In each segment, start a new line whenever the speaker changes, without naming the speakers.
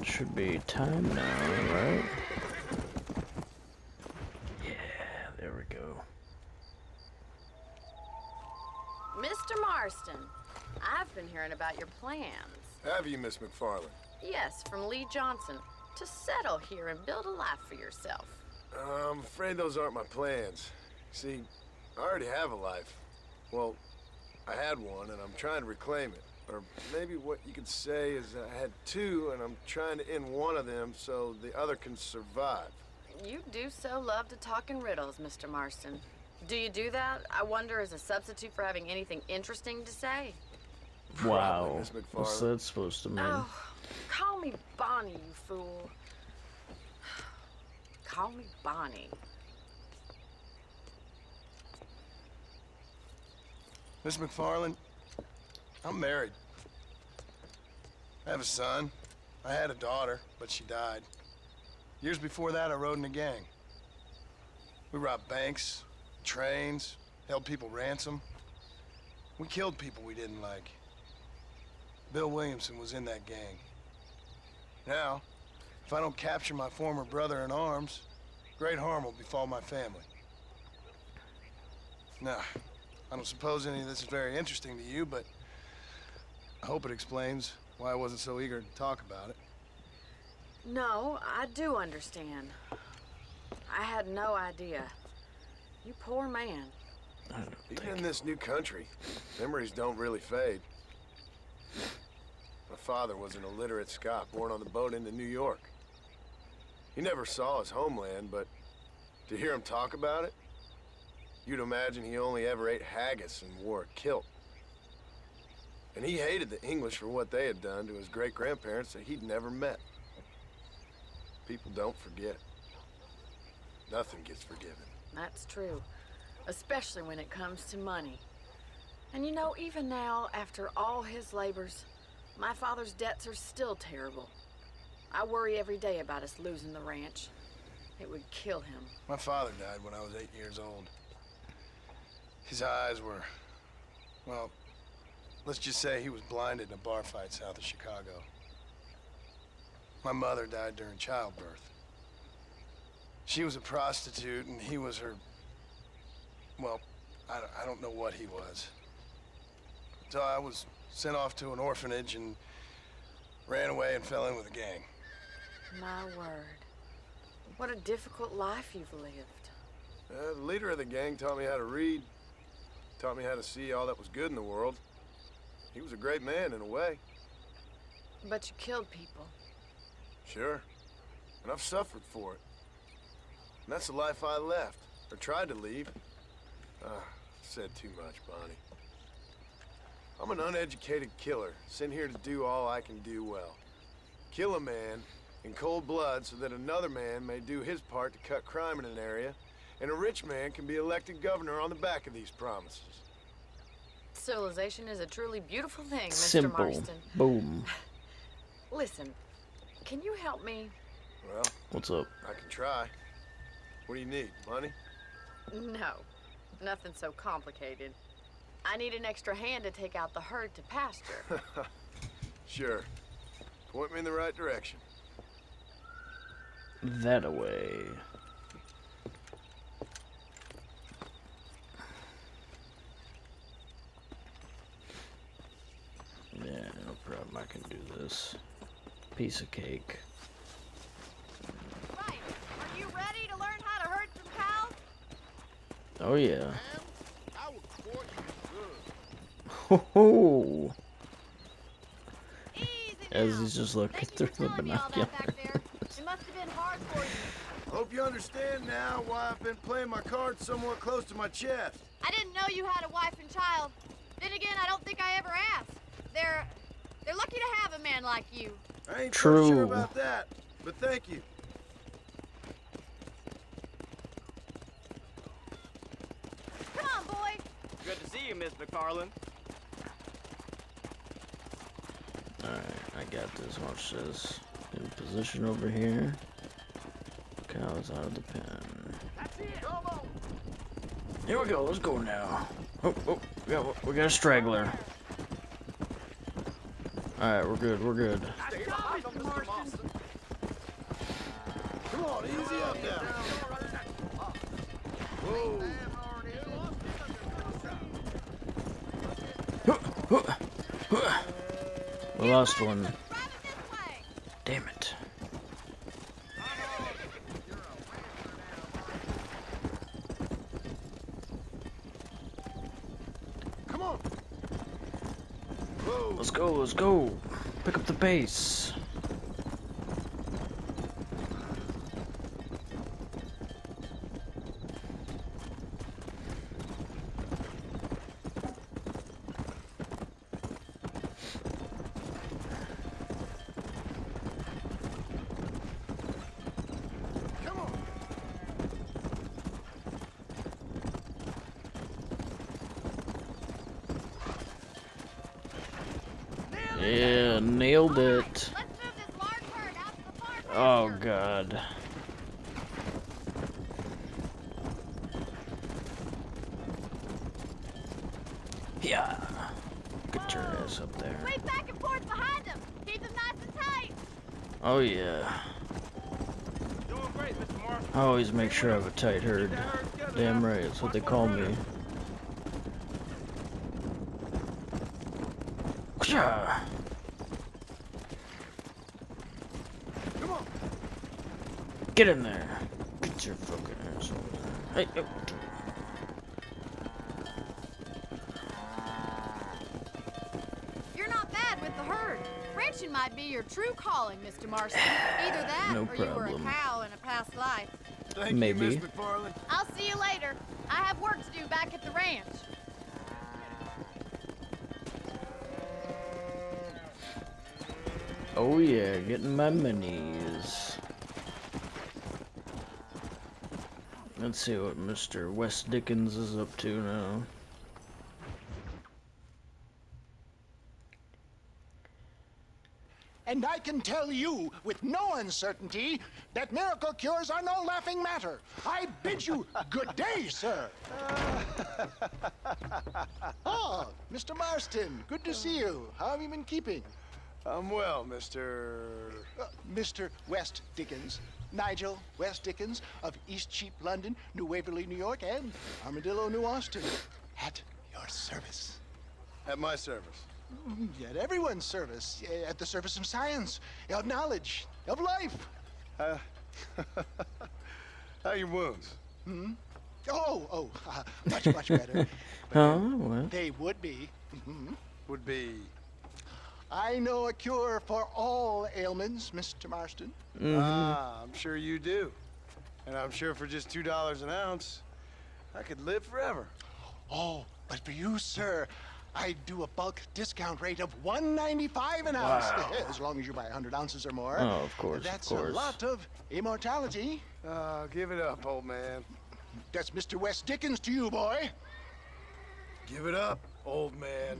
It should be time now, right? Yeah, there we go.
Mr. Marston, I've been hearing about your plans.
Have you, Miss McFarland?
Yes, from Lee Johnson. To settle here and build a life for yourself.
I'm afraid those aren't my plans. See, I already have a life. Well, I had one, and I'm trying to reclaim it. Or maybe what you could say is I had two, and I'm trying to end one of them so the other can survive.
You do so love to talk in riddles, Mr. Marston. Do you do that, I wonder, as a substitute for having anything interesting to say?
Wow.
Miss McFarland.
What's that supposed to mean?
Oh, call me Bonnie, you fool. Call me Bonnie.
Miss McFarland, I'm married. I have a son. I had a daughter, but she died. Years before that, I rode in a gang. We robbed banks, trains, held people ransom. We killed people we didn't like. Bill Williamson was in that gang. Now, if I don't capture my former brother in arms, great harm will befall my family. Now, I don't suppose any of this is very interesting to you, but I hope it explains why I wasn't so eager to talk about it.
No, I do understand. I had no idea. You poor man.
Even in this new country, memories don't really fade. My father was an illiterate Scot born on the boat into New York. He never saw his homeland, but to hear him talk about it, you'd imagine he only ever ate haggis and wore a kilt. And he hated the English for what they had done to his great-grandparents that he'd never met. People don't forget. Nothing gets forgiven.
That's true. Especially when it comes to money. And you know, even now, after all his labors, my father's debts are still terrible. I worry every day about us losing the ranch. It would kill him.
My father died when I was 8 years old. His eyes were, well, let's just say he was blinded in a bar fight south of Chicago. My mother died during childbirth. She was a prostitute and he was her, well, I don't know what he was. So I was sent off to an orphanage and ran away and fell in with a gang.
My word. What a difficult life you've lived.
The leader of the gang taught me how to read, taught me how to see all that was good in the world. He was a great man in a way.
But you killed people.
Sure. And I've suffered for it. And that's the life I left, or tried to leave. Said too much, Bonnie. I'm an uneducated killer, sent here to do all I can do well. Kill a man in cold blood so that another man may do his part to cut crime in an area, and a rich man can be elected governor on the back of these promises.
Civilization is a truly beautiful thing, Mr.
Simple.
Marston.
Boom.
Listen, can you help me?
Well,
What's up?
I can try. What do you need, money?
No, nothing so complicated. I need an extra hand to take out the herd to pasture.
Sure. Point me in the right direction.
That away. Yeah, no problem. I can do this. Piece of cake.
Right. Are you ready to learn how to herd some cows?
Oh yeah.
I would court you good.
Ho ho!
Easy
As
now.
he's just looking
Thank you
through
for
the
telling me all
binocular.
that back there. It must have been hard for you.
Hope you understand now why I've been playing my cards somewhat close to my chest.
I didn't know you had a wife and child. Then again, I don't think I ever asked. They're lucky to have a man like you.
I ain't
True.
so sure about that, but thank you.
Come on, boy.
Good to see you, Miss McFarland.
Alright, I got this. Watch this. In position over here. Cows out of the pen. Here we go. Let's go now. Oh, we got a straggler. Alright, we're good, we're good.
Come on, easy up now. Whoa.
We lost one.
Driving this way.
Damn it.
Come on. Whoa.
Let's go, let's go. Pick up the pace.
Come on.
Yeah, nailed it.
Let's move this large herd out to the far
Oh
pasture.
god. Yeah. Get your ass up there.
Sweep back and forth behind them. Keep them nice and tight.
Oh yeah.
Doing great, Mr. Marshall.
I always make sure I have a tight herd.
Get that herd together
Damn
now.
right, that's what
Watch
they
for
call
the
me.
runner.
Kcha!
Come on.
Get in there. Get your fucking ass over there. Hey, oh.
You're not bad with the herd. Ranching might be your true calling, Mr. Marston. Either that
No
or you were a
problem.
cow in a past life.
Thank
Maybe.
you, Miss McFarland.
I'll see you later. I have work to do back at the ranch.
Oh yeah, getting my minis. Let's see what Mr. West Dickens is up to now.
And I can tell you with no uncertainty that miracle cures are no laughing matter. I bid you good day, sir. Oh, Mr. Marston, good to see you. How have you been keeping?
I'm well, Mr.
Mr. West Dickens. Nigel West Dickens of East Cheap, London, New Waverly, New York, and Armadillo, New Austin. At your service.
At my service.
At everyone's service. At the service of science, of knowledge, of life.
How are your wounds?
Much, much better.
Huh? What?
They would be.
Would be.
I know a cure for all ailments, Mr. Marston.
Ah, I'm sure you do. And I'm sure for just $2 an ounce, I could live forever.
Oh, but for you, sir, I do a bulk discount rate of $1.95 an ounce.
Wow.
As long as you buy 100 ounces or more.
Oh, of course,
That's
of course.
a lot of immortality.
Give it up, old man.
That's Mr. West Dickens to you, boy.
Give it up, old man.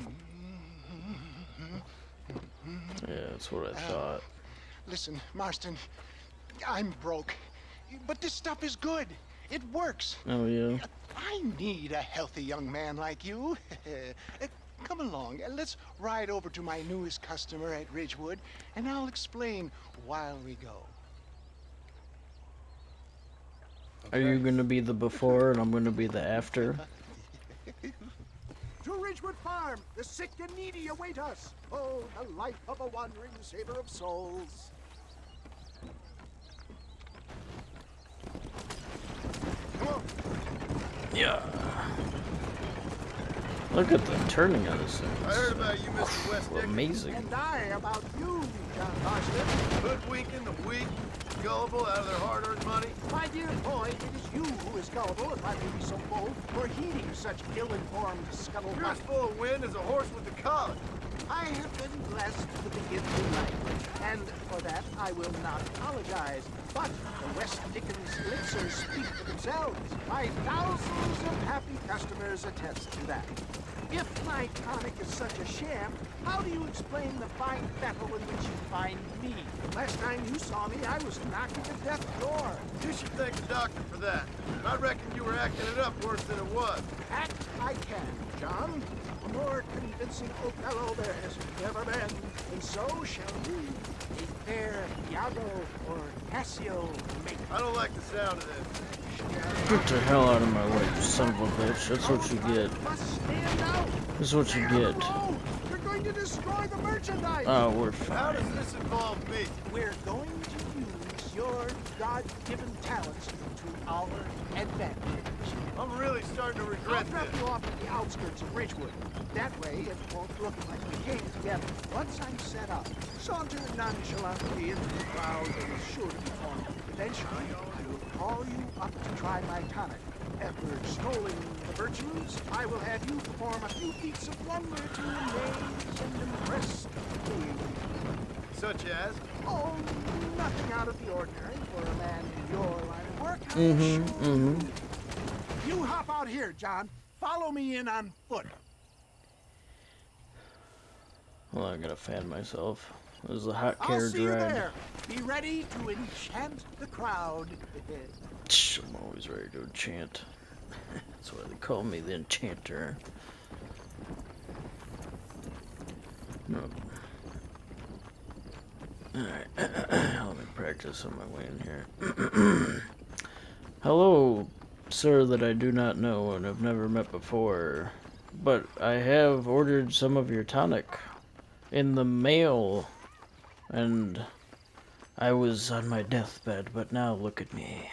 Yeah, that's what I thought.
Listen, Marston, I'm broke. But this stuff is good. It works.
Oh yeah.
I need a healthy young man like you. Come along, let's ride over to my newest customer at Ridgewood, and I'll explain while we go.
Are you gonna be the before and I'm gonna be the after?
To Ridgewood Farm, the sick and needy await us. Oh, the life of a wandering saver of souls.
Come on.
Yeah. Look at the turning of this thing.
I heard about you, Mr. West Dickens.
Amazing.
And I about you, John Marston.
Hoodwinking the weak, gullible out of their hard-earned money.
My dear boy, it is you who is gullible, if I may be so bold, for heeding such ill-informed
You're
scuttlebutt.
as full of wind as a horse with the collar.
I have been blessed to begin in life, and for that I will not apologize. But the West Dickens elixirs speak for themselves. My thousands of happy customers attest to that. If my tonic is such a sham, how do you explain the fine battle in which you find me? Last time you saw me, I was knocking at death's door.
You should thank the doctor for that. I reckon you were acting it up worse than it was.
Act I can, John. A more convincing Othello there has never been, and so shall you. A fair Iago or Cassio make.
I don't like the sound of this.
Get the hell out of my way, you son of a bitch. That's what you get.
Must stand out.
That's what you get.
No, you're going to destroy the merchandise.
Oh, we're
How
fine.
does this involve me?
We're going to use your God-given talents to our advantage.
I'm really starting to
I'll
regret
drop
this.
you off at the outskirts of Ridgewood. That way, it won't look like we came together. Once I'm set up, saunter nonchalantly into the crowd that is sure to be forming. Eventually, I will call you up to try my tonic. After extolling the virtues, I will have you perform a few feats of wonder to amaze and impress the queen.
Such as?
Oh, nothing out of the ordinary for a man in your line of work. I assure you. You hop out here, John. Follow me in on foot.
Well, I gotta fan myself. This is a hot
I'll
carriage
see you
ride.
there. Be ready to enchant the crowd.
I'm always ready to enchant. That's why they call me the enchanter. No. Alright, let me practice on my way in here. Hello, sir that I do not know and have never met before. But I have ordered some of your tonic in the mail. And I was on my deathbed, but now look at me.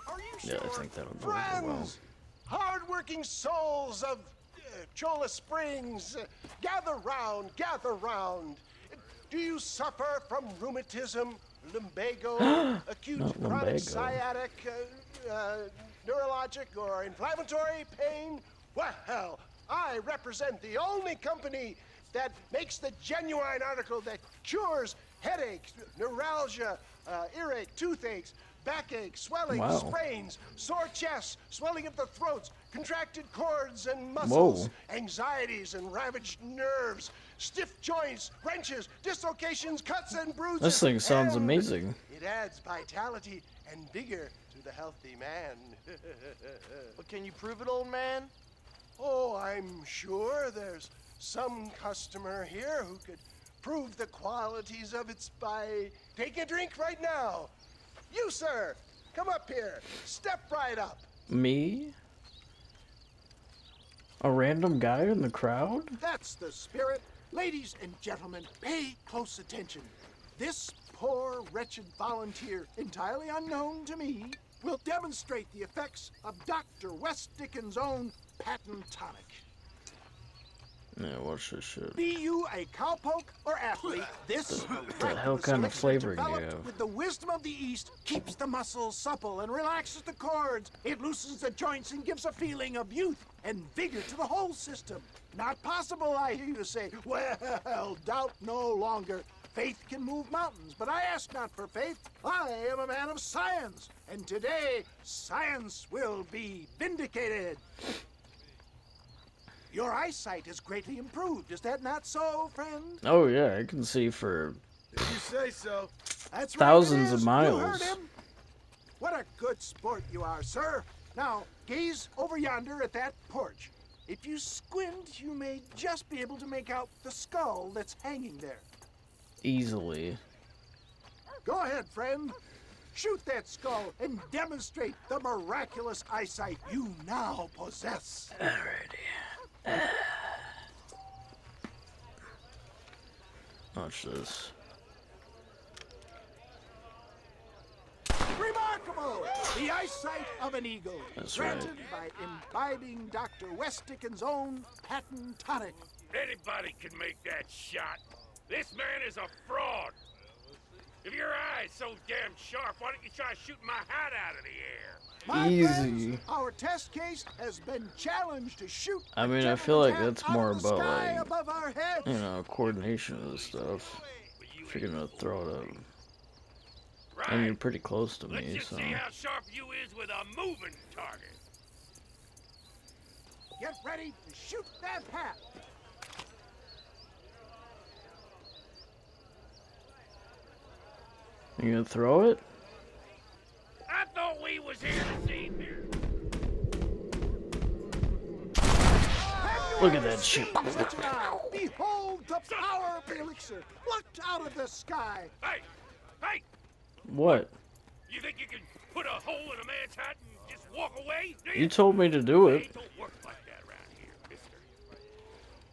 Are you
Yeah, I
sure?
think that'll go over well.
Friends, hard-working souls of Chola Springs, gather round, gather round. Do you suffer from rheumatism, lumbago, acute
Not
chronic
lumbago.
sciatic, neurologic, or inflammatory pain? Well, I represent the only company that makes the genuine article that cures headaches, neuralgia, earache, toothaches, backache, swelling,
Wow.
sprains, sore chests, swelling of the throats, contracted cords and muscles,
Whoa.
anxieties and ravaged nerves, stiff joints, wrenches, dislocations, cuts and bruises.
This thing sounds
and
amazing.
It adds vitality and vigor to the healthy man.
But can you prove it, old man?
Oh, I'm sure there's some customer here who could prove the qualities of it by taking a drink right now. You, sir, come up here. Step right up.
Me? A random guy in the crowd?
That's the spirit. Ladies and gentlemen, pay close attention. This poor, wretched volunteer, entirely unknown to me, will demonstrate the effects of Dr. West Dickens' own patent tonic.
Yeah, watch this shit.
Be you a cowpoke or athlete, this
The hell kind of flavoring you
developed
have?
with the wisdom of the East keeps the muscles supple and relaxes the cords. It loosens the joints and gives a feeling of youth and vigor to the whole system. Not possible, I hear you say. Well, doubt no longer. Faith can move mountains, but I ask not for faith. I am a man of science, and today science will be vindicated. Your eyesight has greatly improved. Is that not so, friend?
Oh yeah, I can see for
If you say so.
That's
Thousands
right, it
of
is.
miles.
You heard him. What a good sport you are, sir. Now, gaze over yonder at that porch. If you squint, you may just be able to make out the skull that's hanging there.
easily.
Go ahead, friend. Shoot that skull and demonstrate the miraculous eyesight you now possess.
Alrighty. Watch this.
Remarkable! The eyesight of an eagle.
That's right.
Granted by imbibing Dr. West Dickens' own patent tonic.
Anybody can make that shot. This man is a fraud. If your eye's so damn sharp, why don't you try shooting my hat out of the air?
My
Easy.
friends, our test case has been challenged to shoot.
I mean,
a
I feel like
gentleman's
that's
hat
more
out of the
about,
sky
like,
above our heads.
You know, coordination and stuff. If you're gonna throw it up. And you're
Right.
pretty close to
Let's
me,
just
so.
see how sharp you is with a moving target.
Get ready to shoot that hat.
You gonna throw it?
I thought we was here to see.
Look at that shit.
Such an eye. Behold the power of the elixir, plucked out of the sky.
Hey! Hey!
What?
You think you can put a hole in a man's hat and just walk away? Do
You told me to do it.
It don't work like that around here, mister.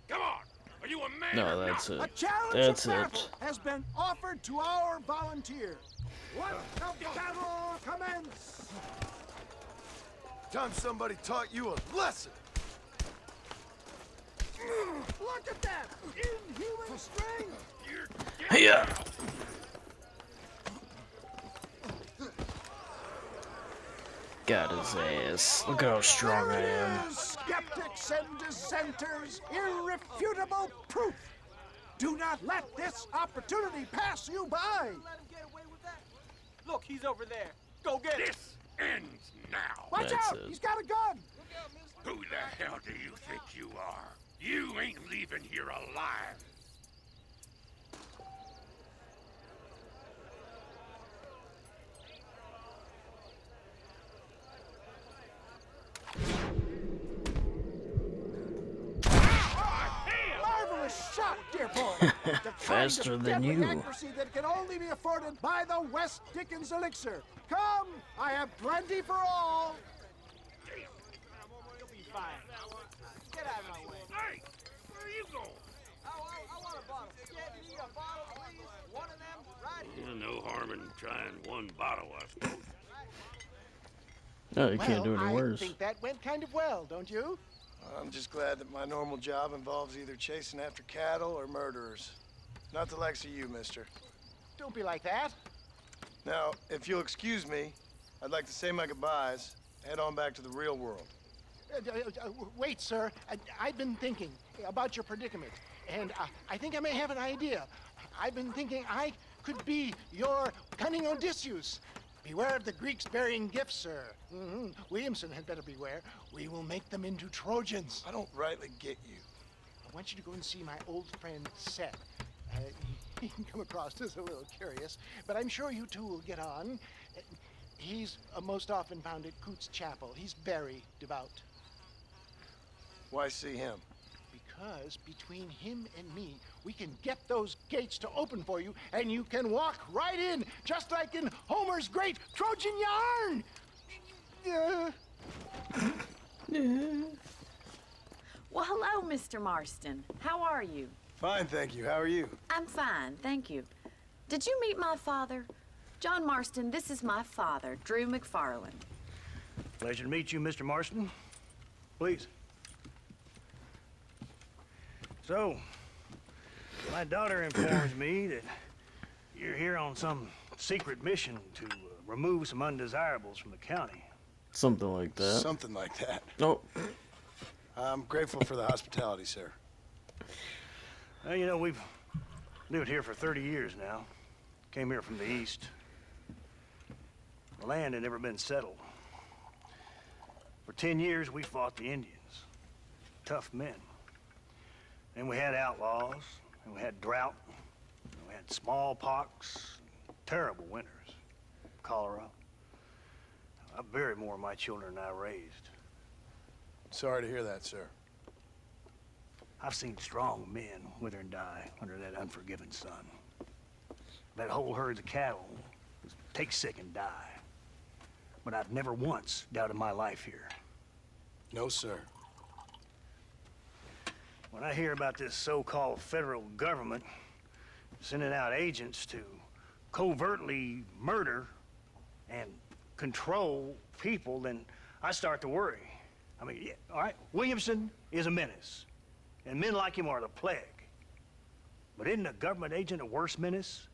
Come on! Are you a man
No,
or
that's
not?
it.
A challenge
That's
of battle
it.
has been offered to our volunteers. Let the battle commence.
Time somebody taught you a lesson.
Look at that! Inhuman strength!
Hiya! Got his ass. Look how strong I
There
am.
it is, skeptics and dissenters, irrefutable proof. Do not let this opportunity pass you by.
Let him get away with that? Look, he's over there. Go get him.
This ends now.
Watch
That's
out!
it.
He's got a gun!
Who the hell do you think you are? You ain't leaving here alive.
Marvelous shot, dear boy. The kind
Faster
of
than
deadly
you.
accuracy that can only be afforded by the West Dickens elixir. Come, I have plenty for all.
You'll be fine. Get out of my way.
Hey, where are you going?
I want a bottle. Yeah, you need a bottle, please? One of them, right here.
No harm in trying one bottle, I suppose.
No, you can't do
Well,
any
I
worse.
think that went kind of well, don't you?
I'm just glad that my normal job involves either chasing after cattle or murderers. Not the likes of you, mister.
Don't be like that.
Now, if you'll excuse me, I'd like to say my goodbyes, head on back to the real world.
Wait, sir. I've been thinking about your predicament, and I think I may have an idea. I've been thinking I could be your cunning Odysseus. Beware of the Greeks bearing gifts, sir. Williamson had better beware. We will make them into Trojans.
I don't rightly get you.
I want you to go and see my old friend Seth. He can come across as a little curious, but I'm sure you two will get on. He's most often found at Coots Chapel. He's very devout.
Why see him?
Because between him and me, we can get those gates to open for you, and you can walk right in, just like in Homer's great Trojan yarn!
Well, hello, Mr. Marston. How are you?
Fine, thank you. How are you?
I'm fine, thank you. Did you meet my father? John Marston, this is my father, Drew McFarland.
Pleasure to meet you, Mr. Marston. Please. So, my daughter informs me that you're here on some secret mission to remove some undesirables from the county.
Something like that.
Something like that.
Oh,
I'm grateful for the hospitality, sir.
Well, you know, we've lived here for 30 years now. Came here from the east. The land had never been settled. For 10 years, we fought the Indians. Tough men. Then we had outlaws, and we had drought, and we had smallpox, terrible winters, cholera. I buried more of my children than I raised.
Sorry to hear that, sir.
I've seen strong men wither and die under that unforgiving sun. That whole herds of cattle take sick and die. But I've never once doubted my life here.
No, sir.
When I hear about this so-called federal government sending out agents to covertly murder and control people, then I start to worry. I mean, yeah, all right, Williamson is a menace, and men like him are the plague. But isn't a government agent a worse menace?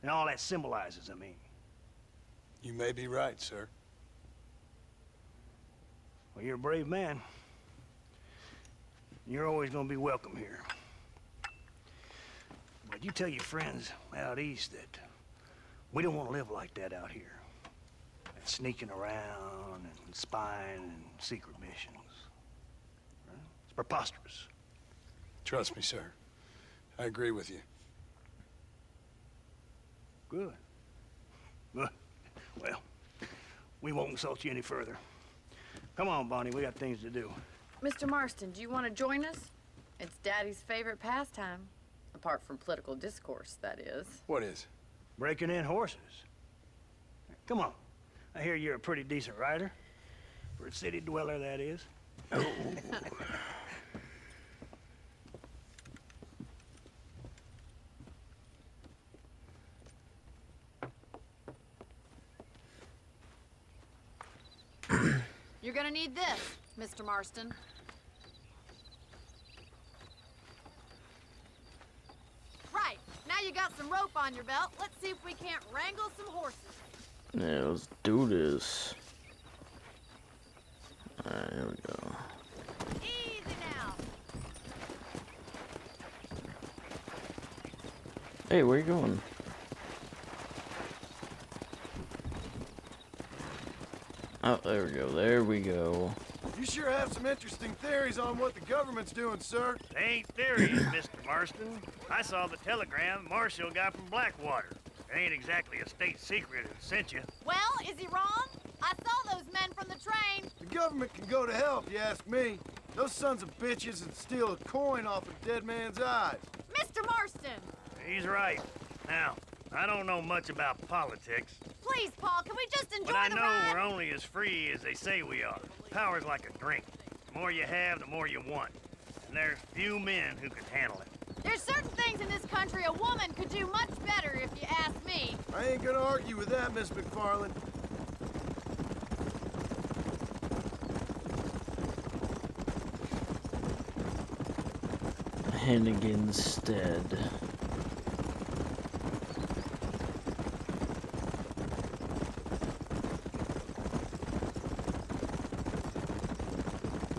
And all that symbolizes, I mean.
You may be right, sir.
Well, you're a brave man. You're always gonna be welcome here. But you tell your friends out east that we don't want to live like that out here. Sneaking around and spying and secret missions. Right? It's preposterous.
Trust me, sir. I agree with you.
Good. Good. Well, we won't insult you any further. Come on, Bonnie, we got things to do.
Mr. Marston, do you want to join us? It's Daddy's favorite pastime. Apart from political discourse, that is.
What is?
Breaking in horses. Come on. I hear you're a pretty decent rider. For a city dweller, that is.
You're gonna need this, Mr. Marston. Right, now you got some rope on your belt. Let's see if we can't wrangle some horses.
Yeah, let's do this. Alright, here we go.
Easy now.
Hey, where you going? Oh, there we go. There we go.
You sure have some interesting theories on what the government's doing, sir.
They ain't theories, Mr. Marston. I saw the telegram Marshall got from Blackwater. It ain't exactly a state secret it sent you.
Well, is he wrong? I saw those men from the train.
The government can go to hell if you ask me. Those sons of bitches would steal a coin off a dead man's eyes.
Mr. Marston!
He's right. Now, I don't know much about politics,
Please, Paul, can we just enjoy
but I
the
know
ride?
we're only as free as they say we are. Power's like a drink. The more you have, the more you want. And there's few men who can handle it.
There's certain things in this country a woman could do much better, if you ask me.
I ain't gonna argue with that, Miss McFarland.
Henniganstead.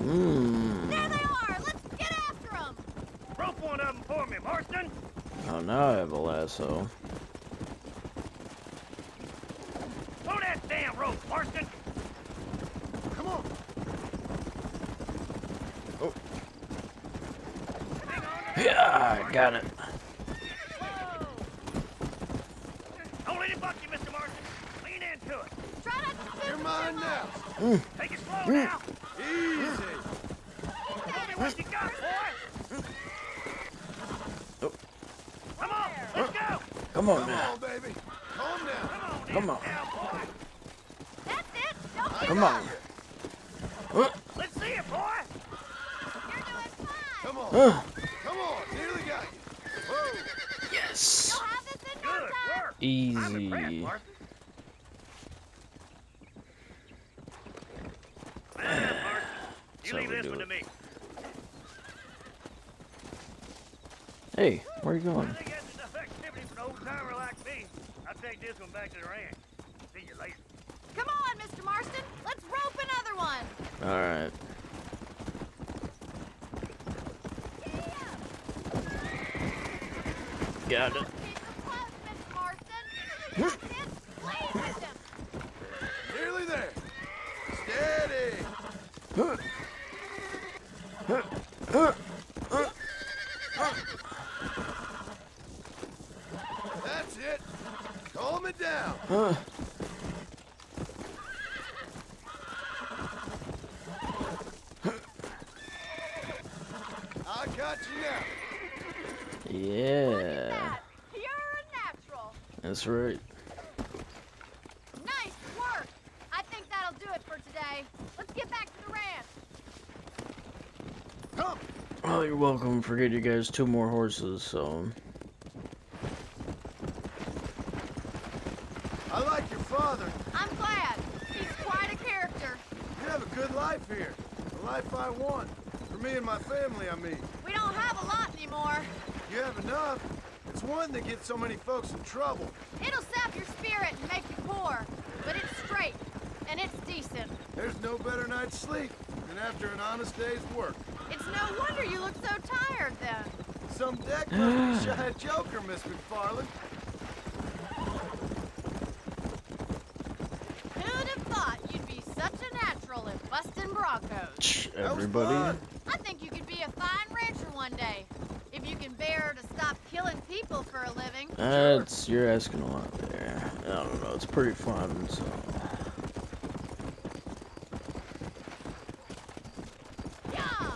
There they are! Let's get after them!
Rope one of them for me, Marston.
Oh, now I have a lasso.
Pull that damn rope, Marston.
Come on.
Oh. Yeah, got it.
Don't let it buck you, Mr. Marston. Lean into it.
Try not to spin
You're
the
mine
ship
now.
off.
Take it slow now.
Easy.
Tell me what you got, boy.
Oh.
Come on, let's go.
Come on
Come
now.
on, baby. Calm down.
Come on.
Now, boy.
That's it! Don't give
Come
up!
on. Uh,
Let's see it, boy.
You're doing fine!
Come on.
uh,
Come on. Nearly got you. Whoa.
yes.
You'll have this in no
Good
time!
work. I'm
Easy.
impressed, Marston. Well, Marston, you
So
leave
we
this
do
one to
it.
me.
Hey, where you going?
I think that's enough activity for an old-timer like me. I'll take this one back to the ranch. See you later.
Come on, Mr. Marston! Let's rope another one!
Alright. Got it.
Keep them close, Mr. Marston! That's it! Please with them!
Nearly there. Steady. That's it. Calm it down. I got you now.
Yeah.
You're a natural!
That's right.
Nice work! I think that'll do it for today. Let's get back to the ranch.
Come.
Oh, you're welcome. Forget you guys 2 more horses, so.
I like your father.
I'm glad. He's quite a character.
You have a good life here. The life I want. For me and my family, I mean.
We don't have a lot anymore.
You have enough. It's one that gets so many folks in trouble.
It'll sap your spirit and make you poor. But it's straight. And it's decent.
There's no better night's sleep than after an honest day's work.
It's no wonder you look so tired then.
Some deck must be shy a joker, Miss McFarland.
Who'd have thought you'd be such a natural at busting broncos?
That was
Everybody.
fun.
I think you could be a fine rancher one day. If you can bear to stop killing people for a living.
That's you're asking a lot there. I don't know. It's pretty fun. So.
Yeah!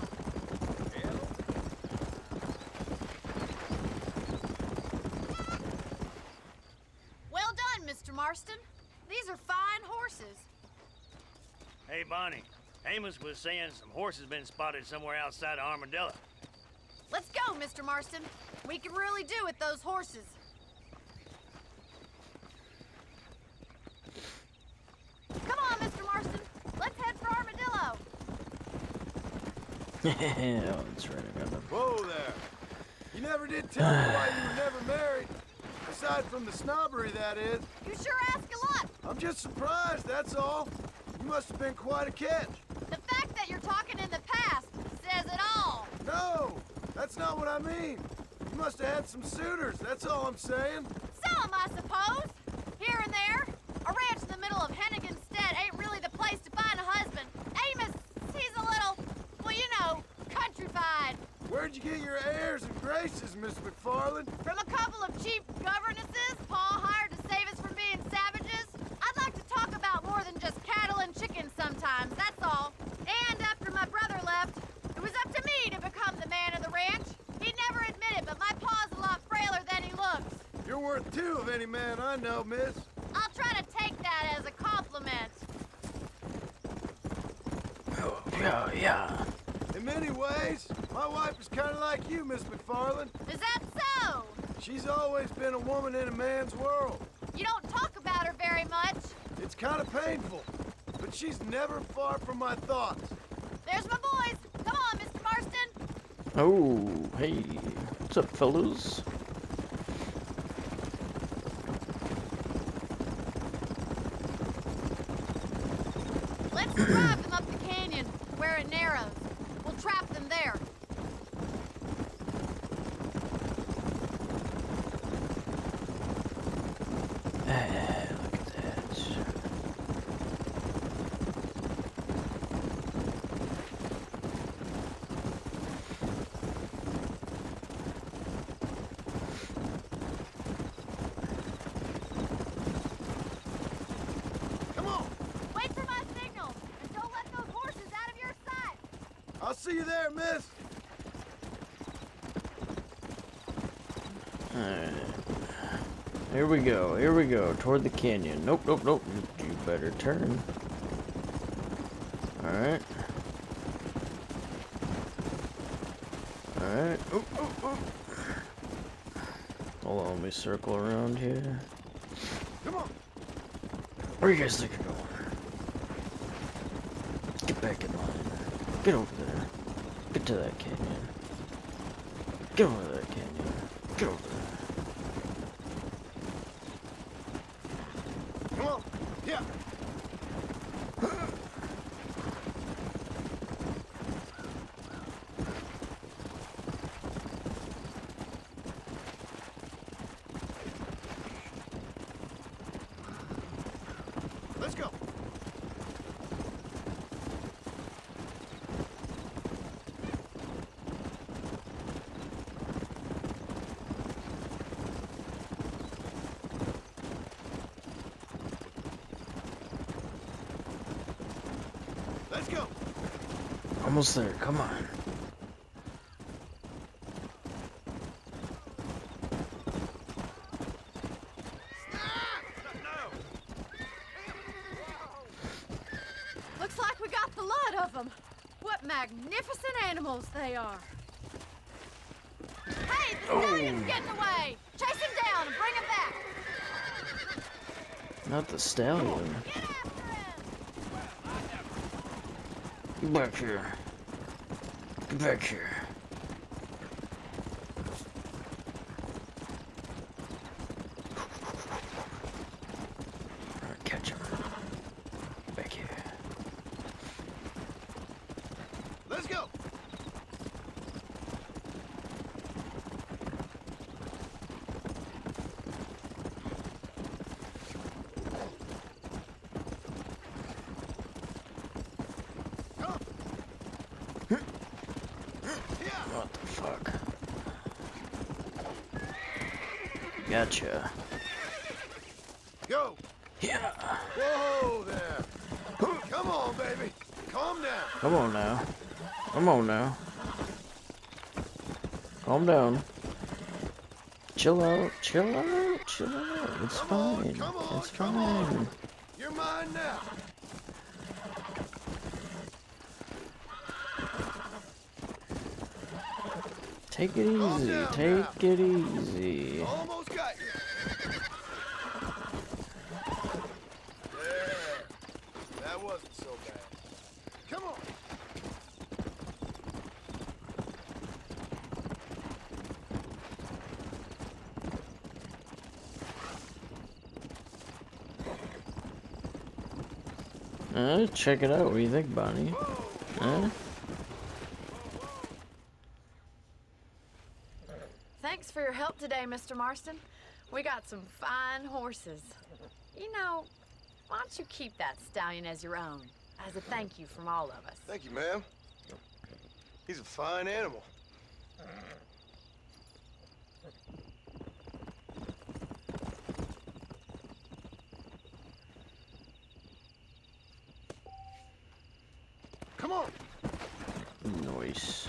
Marston. These are fine horses.
Hey, Bonnie. Amos was saying some horses been spotted somewhere outside of Armadillo.
Let's go, Mr. Marston. We can really do with those horses. Come on, Mr. Marston. Let's head for Armadillo.
Oh, that's right. I got them.
Whoa there. You never did tell me why you were never married. Aside from the snobbery, that is.
You sure ask a lot.
I'm just surprised, that's all. You must have been quite a catch.
The fact that you're talking in the past says it all.
No, that's not what I mean. You must have had some suitors, that's all I'm saying.
Some, I suppose. Here and there. A ranch in the middle of Hennigan's Stead ain't really the place to find a husband. Amos, he's a little, well, you know, countrified.
Where'd you get your airs and graces, Miss McFarland?
From a couple of cheap governesses Pa hired to save us from being savages. I'd like to talk about more than just cattle and chickens sometimes, that's all. And after my brother left, it was up to me to become the man of the ranch. He'd never admit it, but my pa's a lot frailer than he looks.
You're worth two of any man I know, miss.
I'll try to take that as a compliment.
Oh, yeah, yeah.
In many ways, my wife is kind of like you, Miss McFarland.
Is that so?
She's always been a woman in a man's world.
You don't talk about her very much.
It's kind of painful, but she's never far from my thoughts.
There's my boys. Come on, Mr. Marston.
Oh, hey. What's up, fellas?
Let's drive them up the canyon, where it narrows. We'll trap them there.
Look at that.
Come on,
Wait for my signal, and don't let those horses out of your sight.
I'll see you there, miss.
Alright. Here we go. Here we go. Toward the canyon. Nope, nope, nope. You better turn. Alright. Alright. Oop, oop, oop. Hold on, let me circle around here.
Come on.
Where you guys think you're going? Get back in line. Get over there. Get to that canyon. Get over to that canyon. Get over there.
Come on. Yeah. Let's go. Let's go.
Almost there. Come on.
Looks like we got the lot of them. What magnificent animals they are. Hey, the stallion's getting away. Chase him down and bring him back.
Not the stallion.
Get after him.
Get back here. Get back here. Alright, catch him. Back here.
Let's go. Come. Yeah.
What the fuck? Gotcha.
Go.
Yeah.
Whoa there. Come on, baby. Calm down.
Come on now. Come on now. Calm down. Chill out, chill out, chill out. It's fine.
Come on,
It's
come on.
fine.
You're mine now.
Take it
Calm
easy.
down
Take it easy.
Almost got you. There. That wasn't so bad. Come on.
Check it out. What do you think, Bonnie?
Thanks for your help today, Mr. Marston. We got some fine horses. You know, why don't you keep that stallion as your own, as a thank you from all of us?
Thank you, ma'am. He's a fine animal. Come on.
Nice.